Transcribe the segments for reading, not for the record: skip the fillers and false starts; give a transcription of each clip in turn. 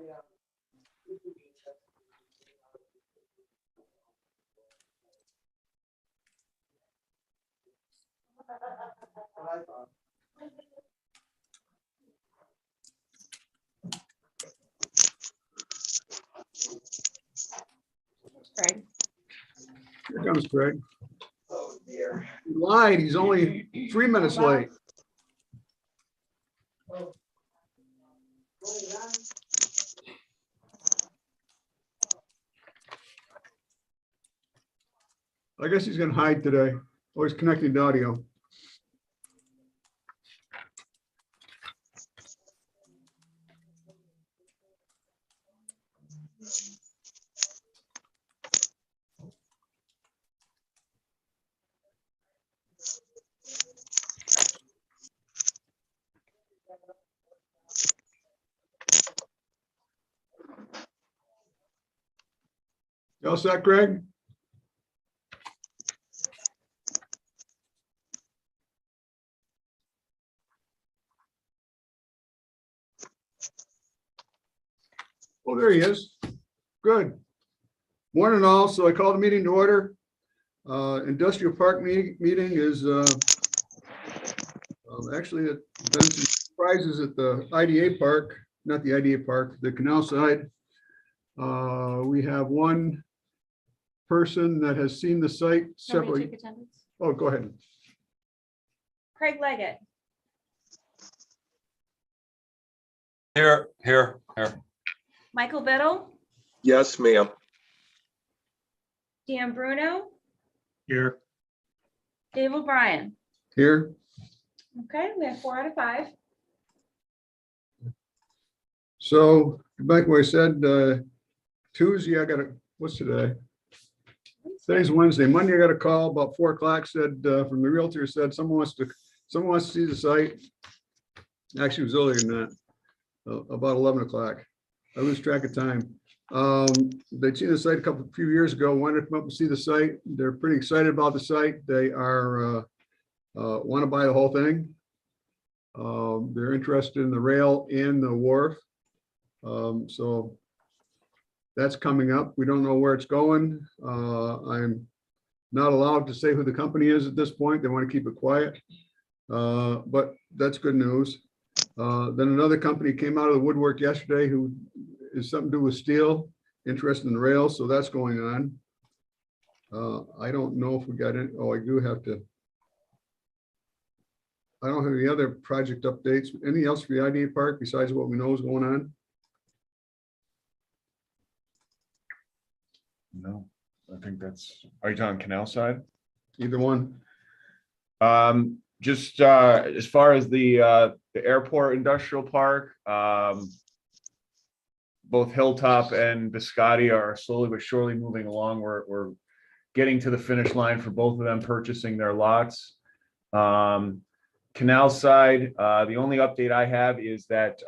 Greg. Here comes Greg. Oh dear. He lied. He's only 3 minutes late. I guess he's gonna hide today. Oh, he's connecting to audio. You all set, Greg? Oh, there he is. Good. Morning all. So I called the meeting to order. Industrial Park meeting is actually been some surprises at the IDA Park, not the IDA Park, the canal side. We have one person that has seen the site several. Oh, go ahead. Craig Leggett. Here. Michael Biddle. Yes, ma'am. Dan Bruno. Here. Dave O'Brien. Here. Okay, we have 4 out of 5. So back where I said Tuesday, what's today? Today's Wednesday. Monday, I got a call about 4 o'clock, said from the realtor, said someone wants to see the site. Actually, it was earlier than that, about 11 o'clock. I lose track of time. They'd seen the site a few years ago, wanted to come up and see the site. They're pretty excited about the site. They are want to buy the whole thing. They're interested in the rail and the wharf. So that's coming up. We don't know where it's going. I'm not allowed to say who the company is at this point. They want to keep it quiet. But that's good news. Then another company came out of the woodwork yesterday who is something to do with steel, interested in the rail. So that's going on. I don't know if we got it. Oh, I do have to. I don't have any other project updates. Anything else for the IDA Park besides what we know is going on? No, I think that's, are you talking canal side? Either one. Just as far as the airport industrial park, both Hilltop and Biscotti are slowly but surely moving along. We're getting to the finish line for both of them purchasing their lots. Canal side, the only update I have is that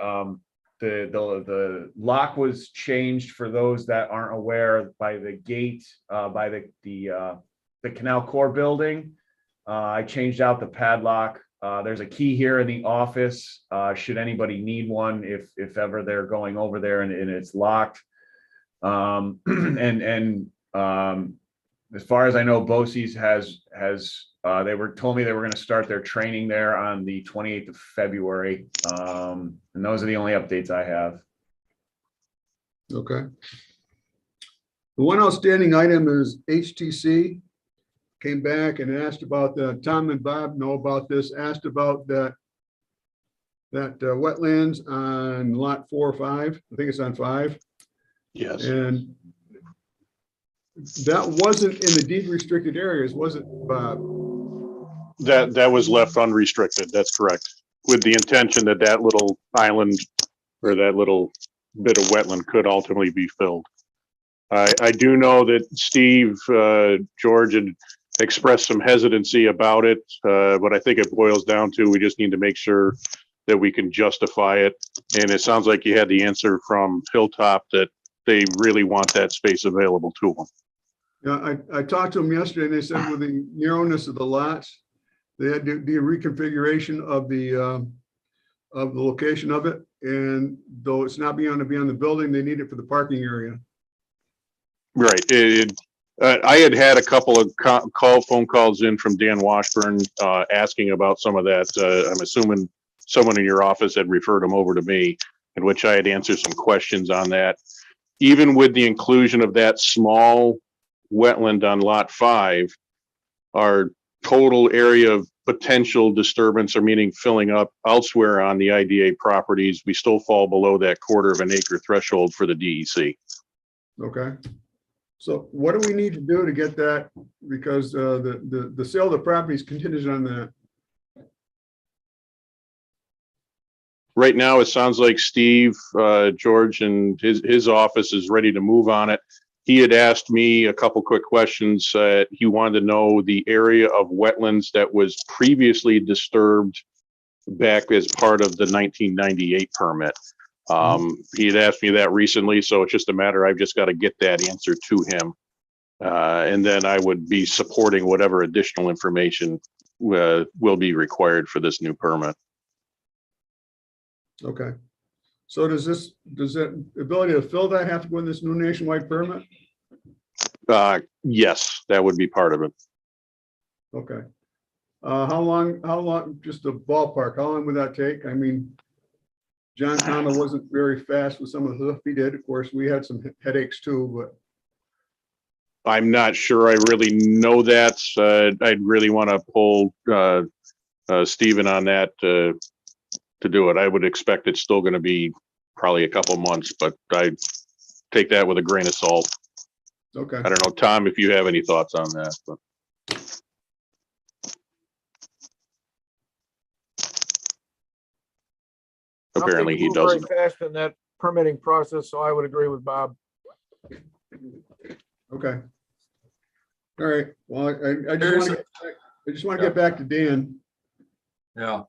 the lock was changed for those that aren't aware by the gate by the Canal Corps building. I changed out the padlock. There's a key here in the office should anybody need one if ever they're going over there and it's locked. As far as I know, BOCES has told me they were going to start their training there on the 28th of February. And those are the only updates I have. Okay. The one outstanding item is HTC came back and asked about Tom and Bob know about this, asked about that wetlands on lot 4 or 5. I think it's on 5. Yes. And that wasn't in the deed restricted areas, was it, Bob? That was left unrestricted. That's correct. With the intention that that little island or that little bit of wetland could ultimately be filled. I do know that Steve, George had expressed some hesitancy about it, but I think it boils down to we just need to make sure that we can justify it. And it sounds like you had the answer from Hilltop that they really want that space available to them. Yeah, I talked to them yesterday and they said with the narrowness of the lots, they had to do a reconfiguration of of the location of it. And though it's not beyond to be on the building, they need it for the parking area. Right. I had a couple of phone calls in from Dan Washburn, asking about some of that. I'm assuming someone in your office had referred them over to me, in which I had answered some questions on that. Even with the inclusion of that small wetland on lot 5, our total area of potential disturbance, or meaning filling up elsewhere on the IDA properties, we still fall below that 1/4 acre threshold for the DEC. Okay. So what do we need to do to get that? Because the sale of the property is contingent on that. Right now, it sounds like Steve, George, and his office is ready to move on it. He had asked me a couple quick questions. He wanted to know the area of wetlands that was previously disturbed back as part of the 1998 permit. He had asked me that recently, so it's just a matter, I've just got to get that answer to him. And then I would be supporting whatever additional information will be required for this new permit. Okay. So does that ability to fill that have to go in this new nationwide permit? Yes, that would be part of it. Okay. How long, just a ballpark, how long would that take? I mean, John Thomas wasn't very fast with some of the stuff he did. Of course, we had some headaches too, but. I'm not sure I really know that. I'd really want to pull Stephen on that to do it. I would expect it's still going to be probably a couple months, but I take that with a grain of salt. Okay. I don't know, Tom, if you have any thoughts on that, but. Apparently he Nothing moved doesn't. very fast in that permitting process, so I would agree with Bob. Okay. All right. Well, I just want to get back to Dan. Yeah.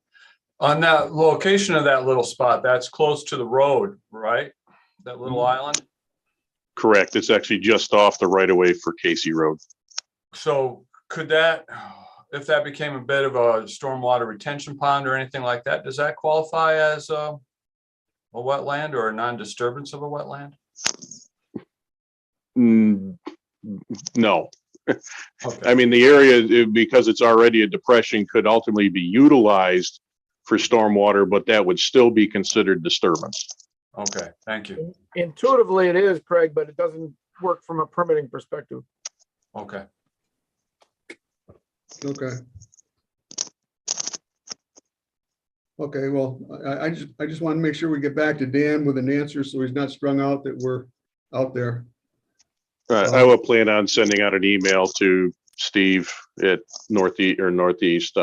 On that location of that little spot, that's close to the road, right? That little island. Correct. It's actually just off the right of way for Casey Road. So could that, if that became a bit of a stormwater retention pond or anything like that, does that qualify as a wetland or a non-disturbance of a wetland? No. Okay. I mean, the area, because it's already a depression, could ultimately be utilized for stormwater, but that would still be considered disturbance. Okay, thank you. Intuitively, it is, Craig, but it doesn't work from a permitting perspective. Okay. Okay. Okay, well, I just want to make sure we get back to Dan with an answer so he's not strung out that we're out there. I will plan on sending out an email to Steve at Northeast,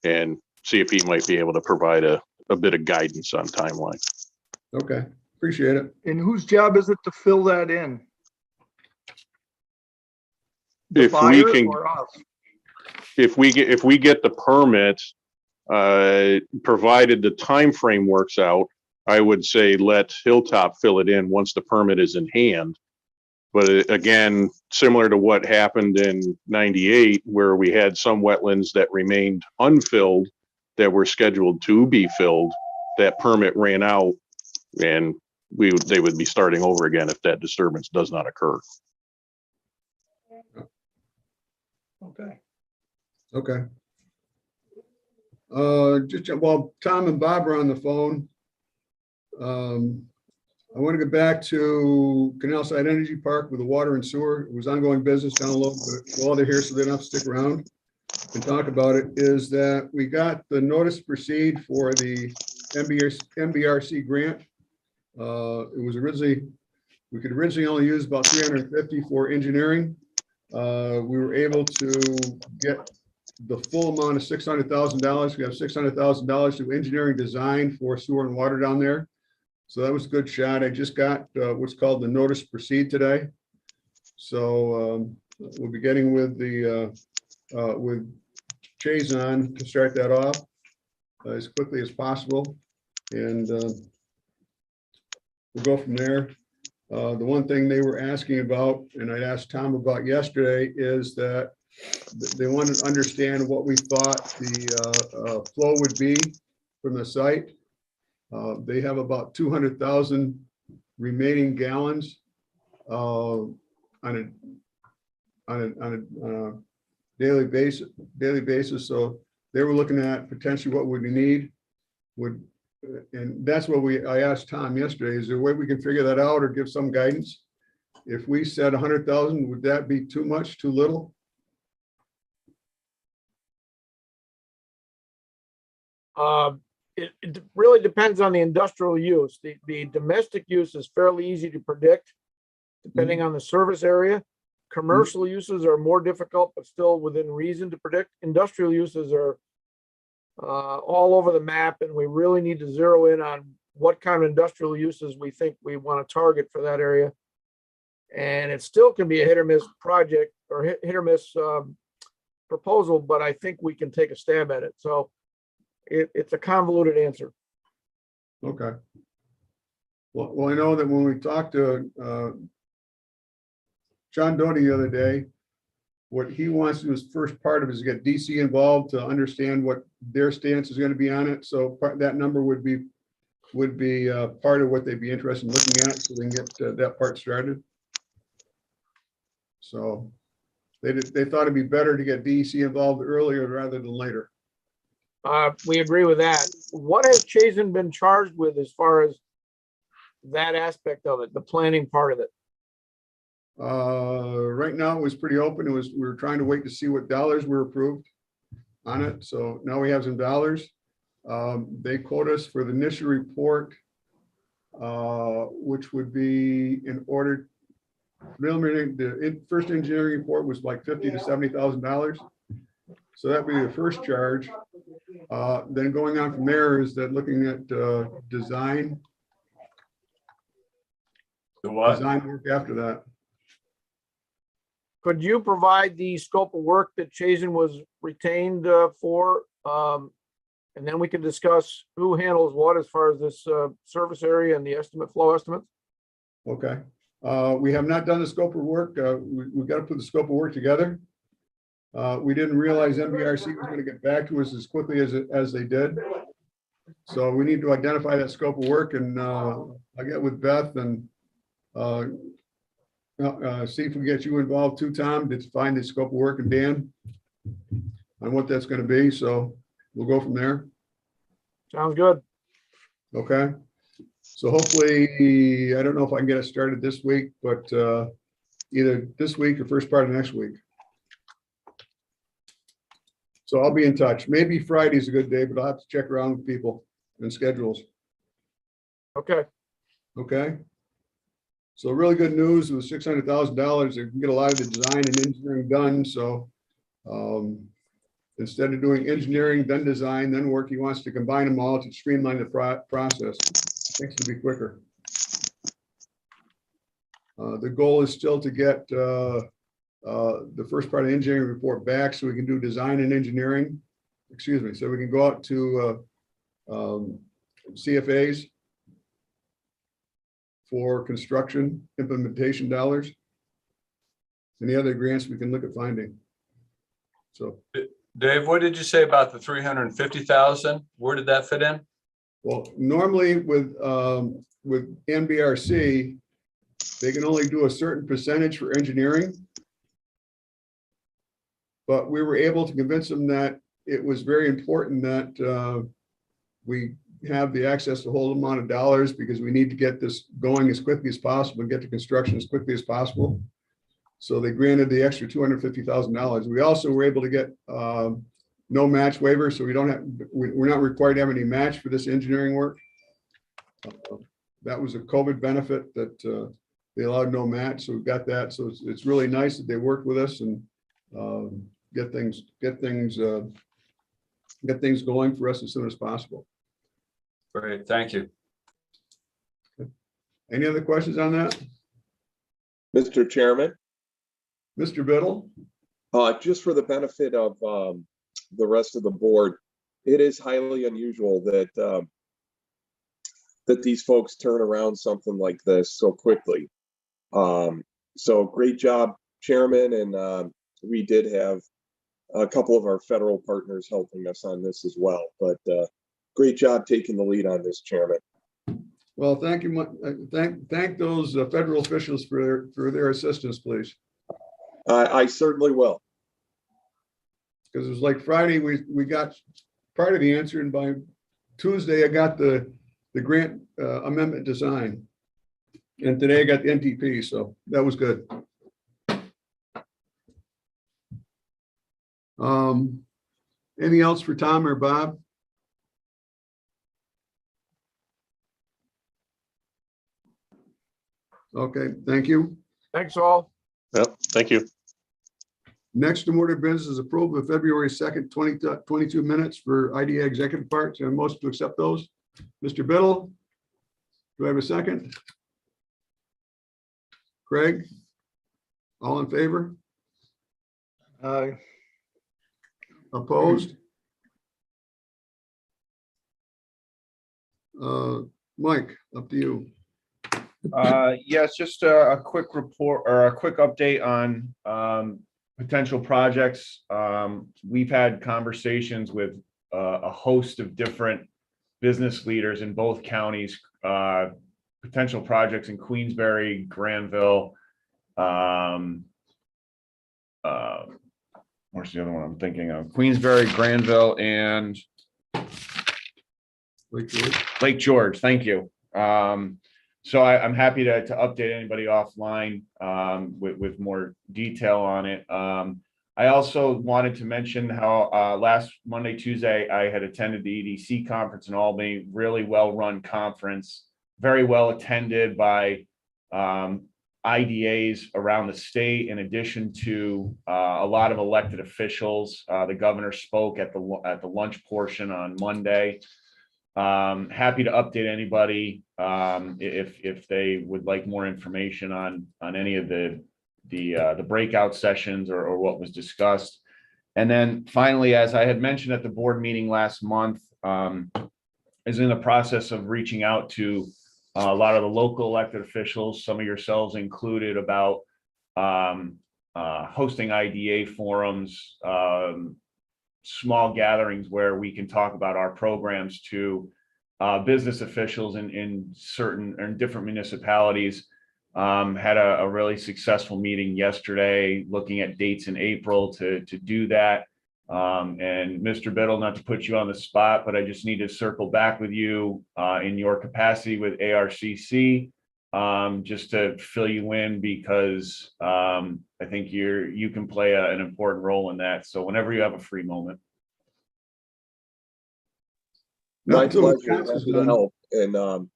and see if he might be able to provide a bit of guidance on timeline. Okay, appreciate it. And whose job is it to fill that in? The If we buyer can, or us? if we get the permit, provided the time frame works out, I would say let Hilltop fill it in once the permit is in hand. But again, similar to what happened in '98, where we had some wetlands that remained unfilled that were scheduled to be filled, that permit ran out, and they would be starting over again if that disturbance does not occur. Okay. Okay. Just while Tom and Bob are on the phone, I want to get back to Canal Side Energy Park with the water and sewer. It was ongoing business down low, but while they're here, so they don't have to stick around and talk about it, is that we got the notice to proceed for the MBRC grant. It was originally, we could originally only use about 350 for engineering. We were able to get the full amount of $600,000. We have $600,000 to engineering design for sewer and water down there. So that was a good shot. I just got what's called the notice to proceed today. So we'll be getting with with Chazon to start that off as quickly as possible. And we'll go from there. The one thing they were asking about, and I asked Tom about yesterday, is that they wanted to understand what we thought the flow would be from the site. They have about 200,000 remaining gallons on a daily basis. So they were looking at potentially what would we need and that's what I asked Tom yesterday, is there a way we can figure that out or give some guidance? If we said 100,000, would that be too much, too little? It really depends on the industrial use. The domestic use is fairly easy to predict, depending on the service area. Commercial uses are more difficult, but still within reason to predict. Industrial uses are all over the map, and we really need to zero in on what kind of industrial uses we think we want to target for that area. And it still can be a hit or miss project or hit or miss proposal, but I think we can take a stab at it. So it's a convoluted answer. Okay. Well, I know that when we talked to John Doty the other day, what he wants to do is first part of it is get DC involved to understand what their stance is going to be on it. So that number would be part of what they'd be interested in looking at, so they can get that part started. So they thought it'd be better to get DEC involved earlier rather than later. We agree with that. What has Chazen been charged with as far as that aspect of it, the planning part of it? Right now it was pretty open. We were trying to wait to see what dollars were approved on it. So now we have some dollars. They quote us for the initial report, which would be in order. Preliminary, the first engineering report was like $50,000 to $70,000. So that'd be the first charge. Then going on from there is that looking at design. The what? Design work after that. Could you provide the scope of work that Chazen was retained for? And then we can discuss who handles what as far as this service area and the flow estimates. Okay. We have not done the scope of work. We've got to put the scope of work together. We didn't realize MBRC was going to get back to us as quickly as they did. So we need to identify that scope of work, and I'll get with Beth and see if we get you involved too, Tom, to find the scope of work, and Dan on what that's going to be. So we'll go from there. Sounds good. Okay. So hopefully, I don't know if I can get it started this week, but either this week or first part of next week. So I'll be in touch. Maybe Friday's a good day, but I'll have to check around with people and schedules. Okay. Okay. So really good news with $600,000. They can get a lot of the design and engineering done. So instead of doing engineering, then design, then work, he wants to combine them all to streamline the process. Things to be quicker. The goal is still to get the first part of the engineering report back so we can do design and engineering. Excuse me. So we can go out to CFAs for construction implementation dollars. Any other grants we can look at finding. So, Dave, what did you say about the 350,000? Where did that fit in? well, normally with NBRC, they can only do a certain percentage for engineering. But we were able to convince them that it was very important that we have the access to the whole amount of dollars, because we need to get this going as quickly as possible and get to construction as quickly as possible. So they granted the extra $250,000. We also were able to get no match waiver, so we're not required to have any match for this engineering work. That was a COVID benefit that they allowed no match, so we've got that. So it's really nice that they worked with us and get things going for us as soon as possible. Great, thank you. Any other questions on that? Mr. Chairman, Mr. Biddle? just for the benefit of the rest of the board, it is highly unusual that that these folks turn around something like this so quickly. So great job, Chairman, and we did have a couple of our federal partners helping us on this as well. But great job taking the lead on this, Chairman. Well, thank you. Thank those federal officials for their assistance, please. I certainly will. Because it was like Friday, we got part of the answer, and by Tuesday, I got the grant amendment design. And today I got the NTP, so that was good. Anything else for Tom or Bob? Okay, thank you. Thanks all. Yep, thank you. Next in order of business is approval of February 2nd, 2022 minutes for IDA executive parts, and most to accept those. Mr. Biddle, do I have a second? Craig? All in favor? Opposed? Mike, up to you. Yes, just a quick report or a quick update on potential projects. We've had conversations with a host of different business leaders in both counties, potential projects in Queensbury, Granville. Where's the other one I'm thinking of? Queensbury, Granville, and Lake George. Thank you. So I'm happy to update anybody offline with more detail on it. I also wanted to mention how last Monday, Tuesday, I had attended the EDC conference in Albany, really well-run conference, very well attended by IDAs around the state, in addition to a lot of elected officials. The governor spoke at the lunch portion on Monday. Happy to update anybody if they would like more information on any of the breakout sessions or what was discussed. And then finally, as I had mentioned at the board meeting last month, is in the process of reaching out to a lot of the local elected officials, some of yourselves included, about hosting IDA forums, small gatherings where we can talk about our programs to business officials in certain or in different municipalities. Had a really successful meeting yesterday, looking at dates in April to do that. And Mr. Biddle, not to put you on the spot, but I just need to circle back with you in your capacity with ARCC, just to fill you in, because I think you can play an important role in that. So whenever you have a free moment. My Not till pleasure, Wisconsin's happy to done. help. And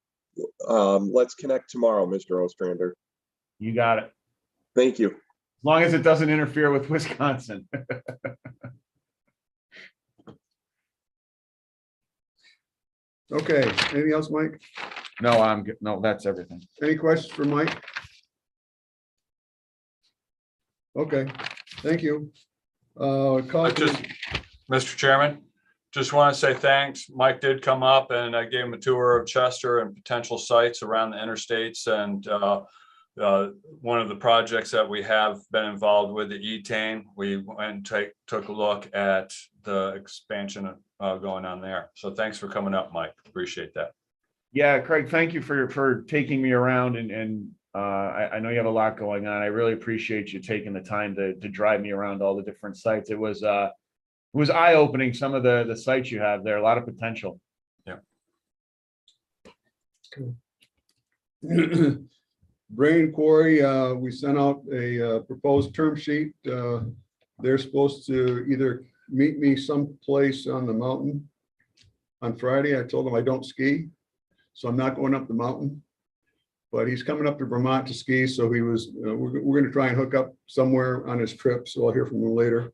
let's connect tomorrow, Mr. Ostrander. You got it. Thank you. As long as it doesn't interfere with Wisconsin. Okay, anything else, Mike? No, I'm good. No, that's everything. Any questions for Mike? Okay, thank you. Call Just, Mr. Chairman, just want to say thanks. Mike did come up and I gave him a tour of Chester and potential sites around the interstates, and one of the projects that we have been involved with, the Etane, we went and took a look at the expansion going on there. So thanks for coming up, Mike. Appreciate that. Yeah, Craig, thank you for taking me around, and I know you have a lot going on. I really appreciate you taking the time to drive me around all the different sites. It was eye-opening, some of the sites you have there, a lot of potential. Brain Quarry, we sent out a proposed term sheet. They're supposed to either meet me someplace on the mountain on Friday. I told them I don't ski, so I'm not going up the mountain. But he's coming up to Vermont to ski, so he was. We're going to try and hook up somewhere on his trip. So I'll hear from him later.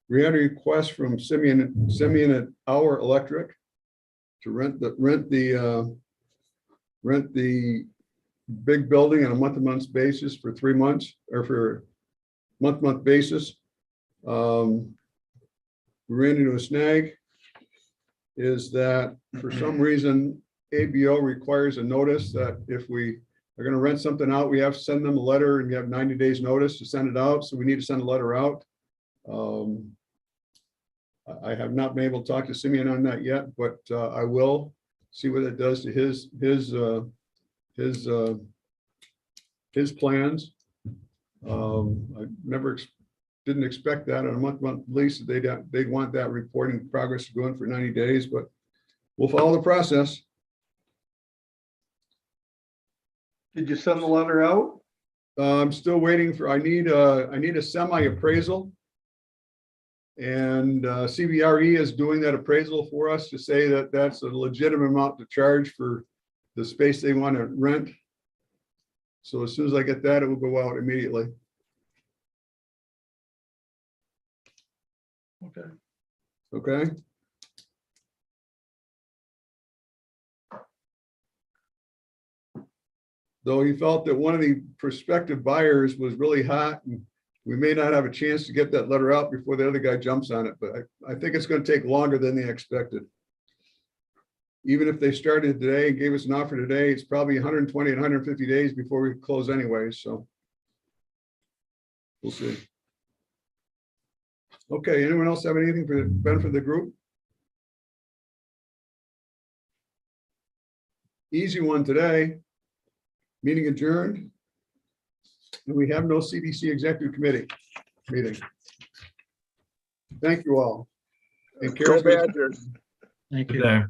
We had a request from Simeon at Our Electric to rent the big building on a month-to-month basis for 3 months, or for month-to-month basis. We ran into a snag, is that for some reason ABO requires a notice that if we they're gonna rent something out, we have to send them a letter and you have 90 days notice to send it out, so we need to send a letter out. I have not been able to talk to Simeon on that yet, but I will see what it does to his plans. I didn't expect that on a month lease, they'd want that reporting progress going for 90 days, but we'll follow the process. Did you send the letter out? I'm still waiting for, I need a semi appraisal. And CBRE is doing that appraisal for us to say that that's a legitimate amount to charge for the space they want to rent. So as soon as I get that, it will go out immediately. Okay. Okay. Though he felt that one of the prospective buyers was really hot and we may not have a chance to get that letter out before the other guy jumps on it, but I think it's going to take longer than they expected. Even if they started today and gave us an offer today, it's probably 120 and 150 days before we close anyway, so we'll see. Okay, anyone else have anything for the benefit of the group? Easy one today. Meeting adjourned. And we have no CDC executive committee meeting. Thank you all. And Go Carol, Badgers. Thank you.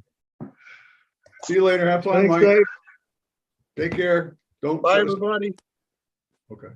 see you later. Have fun, Thanks, Mike. Dave. Take care. Don't. Bye, everybody. Okay.